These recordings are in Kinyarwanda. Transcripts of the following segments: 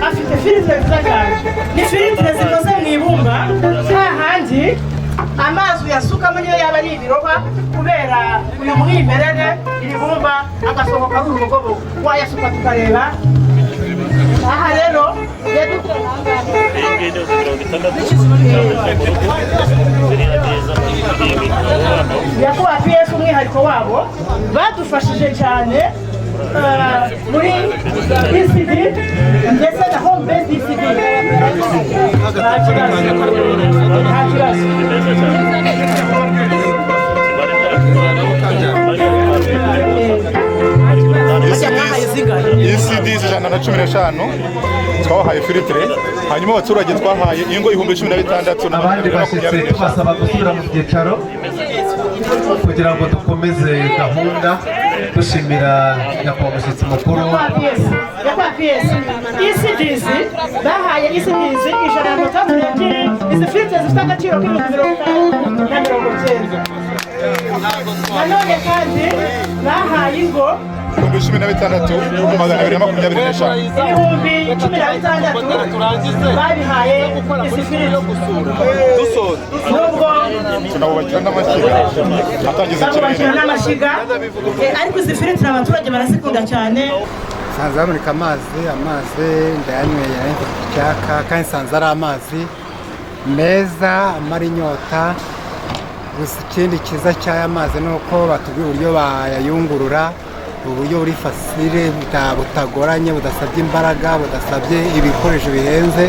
afite filtre z'akandi ni filtre zikoze mu ibumba hahandi amazi yasukamo niyo yaba ari ibiroba kubera uyu mwimerere iri bumba agasohoka ari urugobo wayasuka tukareba aha rero yakuba PS umwihariko wabo badufashije cyane muri ECD ndetse na home based ECD ECD ijana na 15 twahaye filtre hanyuma abaturage twahaye ingo 16,000 abandi bashyitse tubasaba gusubira mu byicaro kugira ngo dukomeze gahunda dushimira nyakubahwa umushyitsi mukuru ECDs bahaye ECDs ijana na 32 izi filtre zifite agaciro k'50,90. nanone kandi bahaye ingo 16,225 ibihumbi 16 babihaye izi filtre nubwo tunabubakira n'amashyiga atangiza n'amashyiga ariko izi filtre abaturage barazikunda cyane. Sanze hamurika amazi ndayanyweye icyaka kandi sanze ari amazi meza amara inyota. Gusa ikindi cyiza cy'aya mazi ni uko batubwira uburyo bayayungurura, uburyo buri fasire butagoranye, budasabye imbaraga, budasabye ibikoresho bihenze.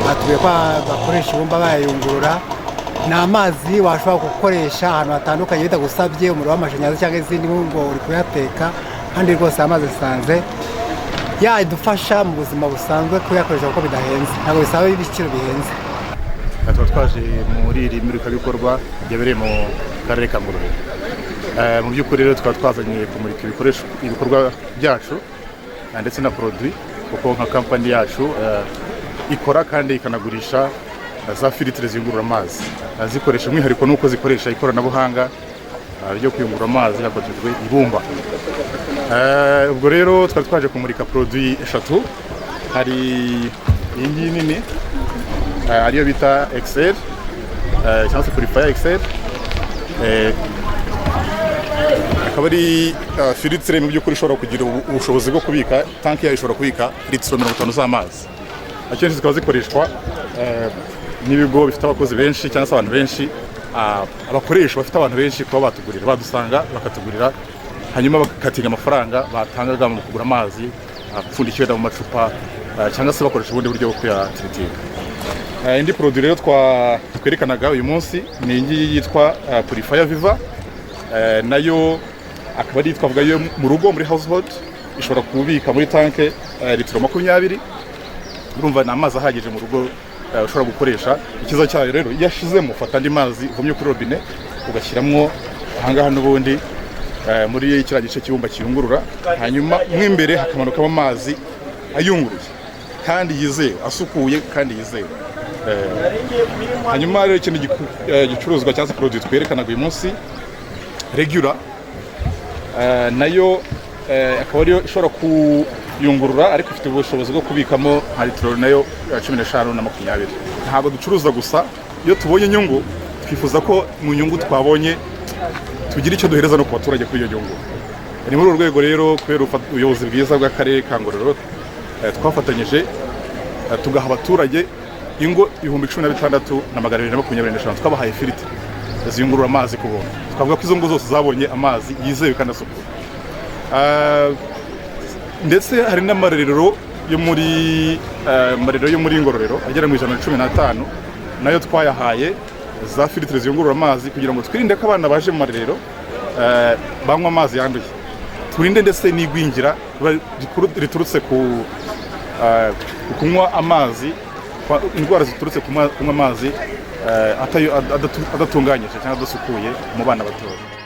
Batubwiye ko bakoresha ibumba bayayungurura. Ni amazi washobora gukoresha ahantu hatandukanye bitagusabye umuriro w'amashanyarazi cyangwa izindi ngo uri kuyateka, kandi rwose amazi sanze yadufasha mu buzima busanzwe kuyakoresha kuko bidahenze, ntabwo bisaba ibiciro bihenze. Tuba twaje muri iri murikabikorwa ryabereye mu karere ka Ngororero. Mu by'ukuri rero tukaba twazanye kumurika ibikorwa byacu ndetse na produit kuko nka kampani yacu ikora kandi ikanagurisha za filtre ziyungurura amazi, zikoresha umwihariko nuko zikoresha ikoranabuhanga ryo kuyungurura amazi hakoreshejwe ibumba. Ubwo rero twari twaje kumurika produit eshatu, hari iyi ngiyi nini ariyo bita Excel cyangwa se Purifier Excel, akaba ari filtre mu by'ukuri ishobora kugira ubushobozi bwo kubika, tanki yayo ishobora kubika litiro 50 z'amazi. Akenshi zikaba zikoreshwa n'ibigo bifite abakozi benshi cyangwa se abantu benshi, abakoresha bafite abantu benshi kuba batugurira, badusanga bakatugurira, hanyuma bakatinga amafaranga batangaga mu kugura amazi apfundikiwe mu macupa cyangwa se bakoresha ubundi buryo bwo kuyatiritinga. Indi produit rero twerekanaga uyu munsi ni iyi yitwa Purifier Viva, nayo akaba ari twavuga yo mu rugo muri household, ishobora kubika muri tanke litiro 20. Urumva ni amazi ahagije mu rugo ushobora gukoresha. Ikiza cyayo rero yashizemo ufata andi mazi uvumye kuri robine ugashyiramo ahangaha n'ubundi muri kiriya gice cy'ibumba kiyungurura, hanyuma mw'imbere hakamanukamo amazi ayunguruye kandi yizewe, asukuye kandi yizewe. Hanyuma rero ikindi gicuruzwa cyangwa se produit twerekanaga uyu munsi Regular, nayo akaba ariyo ishobora kuyungurura ariko ifite ubushobozi bwo kubikamo nka litiro nayo 15 na 20. Ntabwo ducuruza gusa, iyo tubonye inyungu twifuza ko mu nyungu twabonye tugira icyo duhereza no ku baturage kuri iyo nyungu. Ni muri urwo rwego rero kubera ubuyobozi bwiza bw'akarere ka Ngororero twafatanyije tugaha abaturage ingo 16,225 twabahaye filtre ziyungurura amazi ku buntu. Twavuga ko izo ngo zose zabonye amazi yizewe kandi asukuye. Ndetse hari n'amarerero yo muri Ngororero agera mu 115 nayo twayahaye za filtre ziyungurura amazi kugira ngo twirinde ko abana baje mu marerero banywa amazi yanduye, turinde ndetse n'igwingira riturutse ku kunywa amazi, indwara ziturutse kunywa amazi adatunganyije cyangwa adasukuye mu bana batoya.